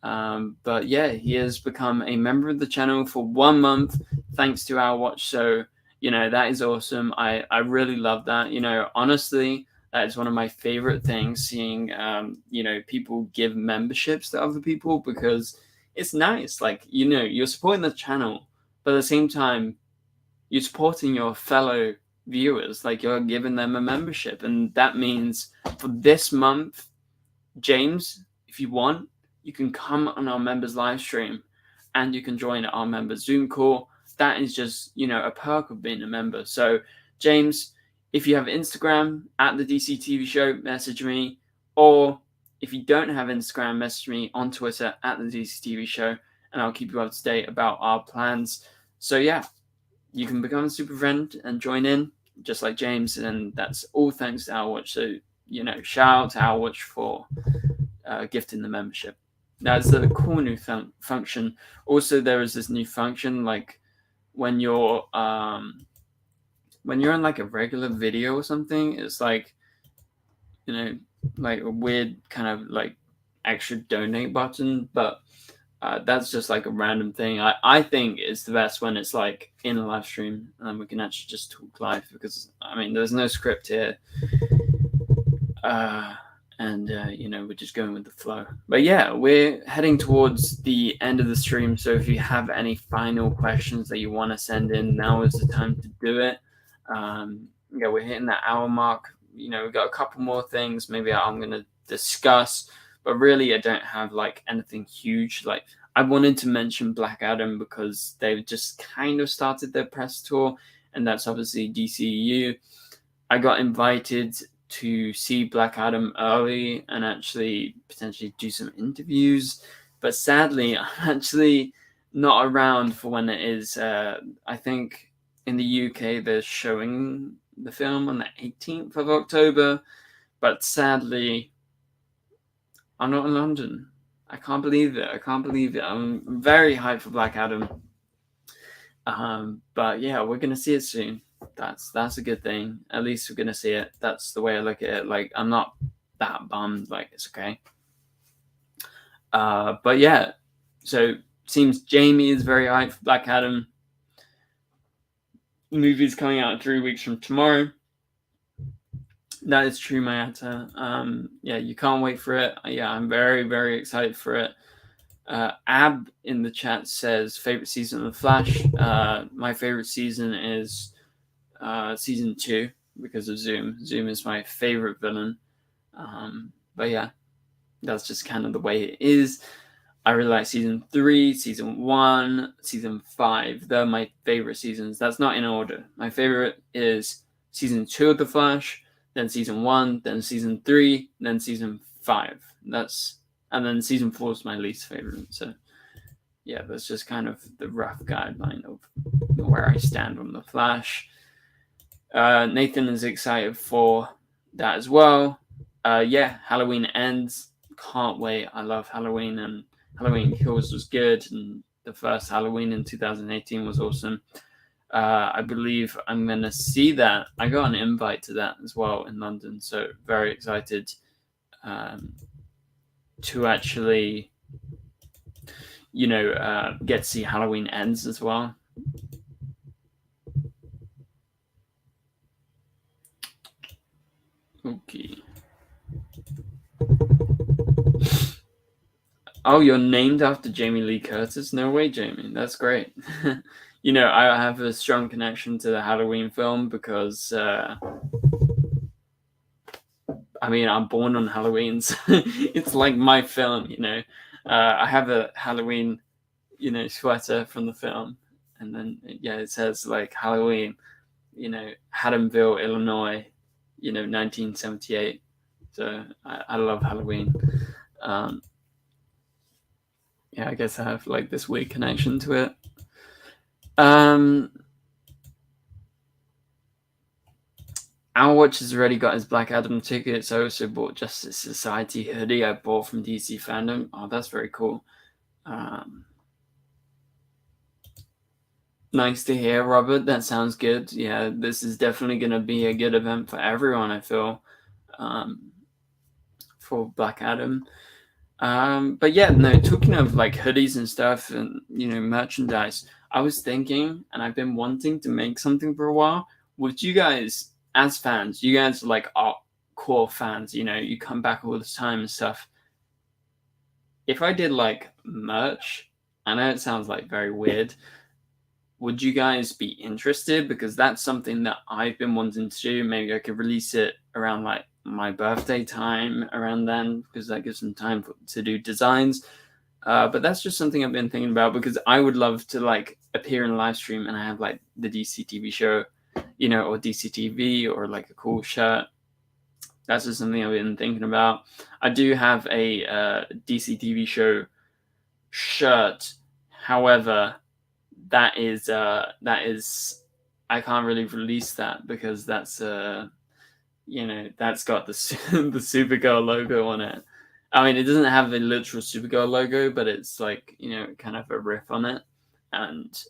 But yeah, he has become a member of the channel for 1 month, thanks to Our Watch. So, you know, that is awesome. I really love that. You know, honestly, that is one of my favorite things, seeing, you know, people give memberships to other people, because it's nice. Like, you know, you're supporting the channel, but at the same time, you're supporting your fellow viewers, like you're giving them a membership. And that means for this month, James, if you want, you can come on our members live stream, and you can join our members Zoom call. That is just, you know, a perk of being a member. So James, if you have Instagram at the DCTV show, message me. Or if you don't have Instagram, message me on Twitter at the DCTV show, and I'll keep you up to date about our plans. So yeah, you can become a super friend and join in, just like James, and that's all thanks to Our Watch. So, you know, shout out to Our Watch for gifting the membership. That's a cool new function. Also, there is this new function, like when you're in like a regular video or something, it's like, you know, like a weird kind of like extra donate button, but that's just like a random thing. I think it's the best when it's like in a live stream and we can actually just talk live, because I mean, there's no script here. You know, we're just going with the flow. But yeah, we're heading towards the end of the stream. So if you have any final questions that you want to send in, now is the time to do it. Yeah, we're hitting that hour mark. You know, we've got a couple more things maybe I'm going to discuss, but really I don't have like anything huge. Like, I wanted to mention Black Adam because they've just kind of started their press tour, and that's obviously DCEU. I got invited to see Black Adam early and actually potentially do some interviews, but sadly I'm actually not around for when it is. I think in the UK they're showing the film on the 18th of October, but sadly I'm not in London. I can't believe it. I'm very hyped for Black Adam. But yeah, we're gonna see it soon. That's a good thing. At least we're gonna see it. That's the way I look at it. Like, I'm not that bummed. Like, it's okay. But yeah, so seems Jamie is very hyped for Black Adam. The movie's coming out 3 weeks from tomorrow. That is true, Mayata. Yeah, you can't wait for it. Yeah, I'm very, very excited for it. Ab in the chat says favorite season of The Flash. My favorite season is season 2 because of Zoom. Zoom is my favorite villain. But yeah, that's just kind of the way it is. I really like season 3, season 1, season 5. They're my favorite seasons. That's not in order. My favorite is season 2 of The Flash, then season 1, then season 3, then season 5. And then season 4 is my least favorite. So yeah, that's just kind of the rough guideline of where I stand on The Flash. Nathan is excited for that as well. Yeah, Halloween Ends. Can't wait. I love Halloween, and Halloween Kills was good, and the first Halloween in 2018 was awesome. I believe I'm going to see that. I got an invite to that as well in London, so very excited to actually, get to see Halloween Ends as well. Okay. Oh, you're named after Jamie Lee Curtis? No way, Jamie. That's great. I have a strong connection to the Halloween film because, I'm born on Halloween. So it's like my film, I have a Halloween, sweater from the film. And then, it says like Halloween, Haddonville, Illinois, 1978. So I love Halloween. I guess I have like this weird connection to it. Our Watch has already got his Black Adam tickets. I also bought Justice Society hoodie I bought from DC Fandom. Oh, that's very cool. Nice to hear, Robert. That sounds good. Yeah, this is definitely going to be a good event for everyone, I feel, for Black Adam. But yeah, no, talking of like hoodies and stuff and, merchandise, I was thinking, and I've been wanting to make something for a while. Would you guys, as fans, you guys like are core fans, you come back all the time and stuff. If I did like merch, I know it sounds like very weird. Would you guys be interested? Because that's something that I've been wanting to do. Maybe I could release it around like my birthday time around then, because that gives them time to do designs. But that's just something I've been thinking about, because I would love to like appear in a live stream and I have like the DCTV show, or DCTV, or like a cool shirt. That's just something I've been thinking about. I do have a DCTV show shirt. However, that is I can't really release that because that's that's got the the Supergirl logo on it. I mean, it doesn't have a literal Supergirl logo, but it's like, kind of a riff on it, and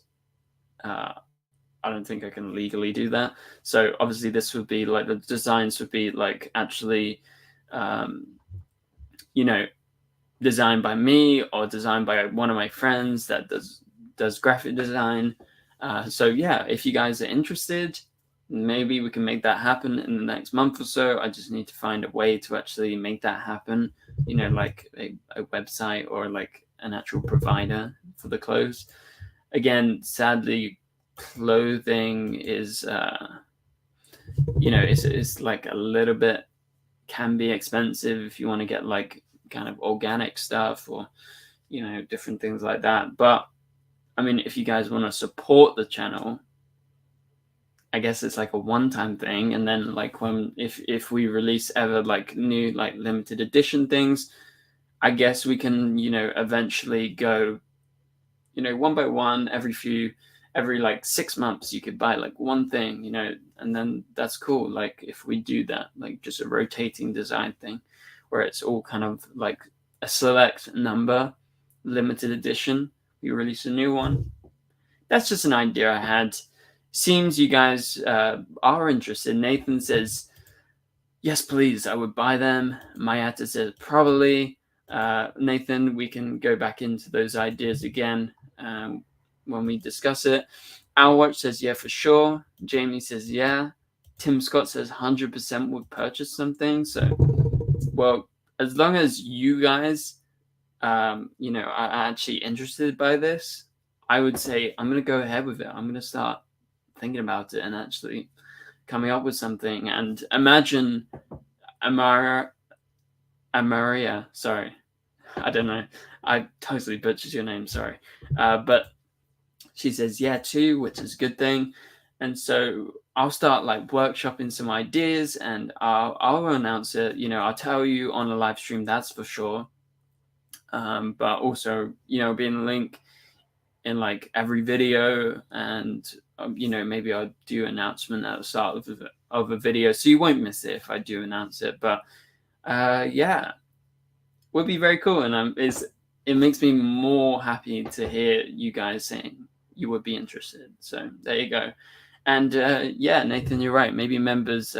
I don't think I can legally do that. So obviously this would be like, the designs would be like actually designed by me or designed by one of my friends that does graphic design. So yeah, if you guys are interested, maybe we can make that happen in the next month or so. I just need to find a way to actually make that happen, like a website or like an actual provider for the clothes. Again, sadly, clothing is it's like a little bit, can be expensive if you want to get like kind of organic stuff or different things like that. But I mean, if you guys want to support the channel, I guess it's like a one-time thing, and then like when if we release ever like new like limited edition things, I guess we can eventually go one by one. Every like 6 months you could buy like one thing, and then that's cool. Like if we do that, like just a rotating design thing where it's all kind of like a select number, limited edition, we release a new one. That's just an idea I had. Seems you guys are interested. Nathan says, yes, please, I would buy them. Mayata says, probably. Nathan, we can go back into those ideas again when we discuss it. Our Watch says, yeah, for sure. Jamie says, yeah. Tim Scott says 100% would purchase something. So, well, as long as you guys, are actually interested by this, I would say I'm going to go ahead with it. I'm going to start thinking about it and actually coming up with something. And imagine Amaria, sorry, I don't know, I totally butchered your name, sorry, but she says yeah too, which is a good thing. And so I'll start like workshopping some ideas, and I'll announce it. I'll tell you on a live stream, that's for sure. But also, being a link in like every video, and maybe I'll do an announcement at the start of a video, so you won't miss it if I do announce it. But yeah, would be very cool, and it makes me more happy to hear you guys saying you would be interested. So there you go. And yeah, Nathan, you're right. Maybe members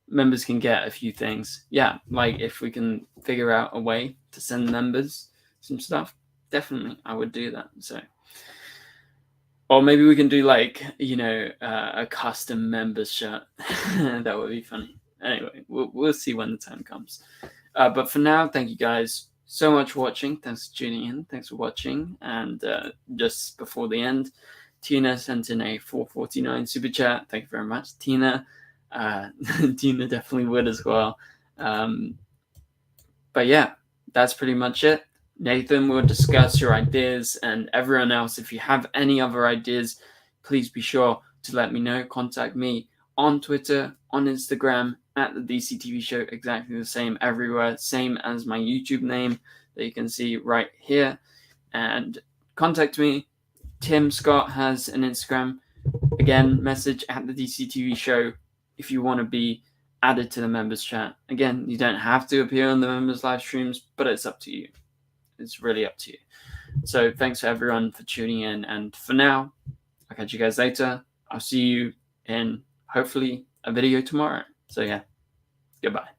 members can get a few things. Yeah, like if we can figure out a way to send members some stuff, definitely I would do that. So, or maybe we can do like, you know, a custom members shirt. That would be funny. Anyway, we'll see when the time comes. But for now, thank you guys so much for watching. Thanks for tuning in. Thanks for watching. And just before the end, Tina sent in a 4.49 super chat. Thank you very much, Tina. Tina definitely would as well. But yeah, that's pretty much it. Nathan will discuss your ideas, and everyone else, if you have any other ideas, please be sure to let me know. Contact me on Twitter, on Instagram, at the DCTV Show, exactly the same everywhere, same as my YouTube name that you can see right here. And contact me. Tim Scott has an Instagram. Again, message at the DCTV Show if you want to be added to the members chat. Again, you don't have to appear on the members live streams, but it's up to you. It's really up to you. So thanks for everyone for tuning in. And for now, I'll catch you guys later. I'll see you in hopefully a video tomorrow. So yeah, goodbye.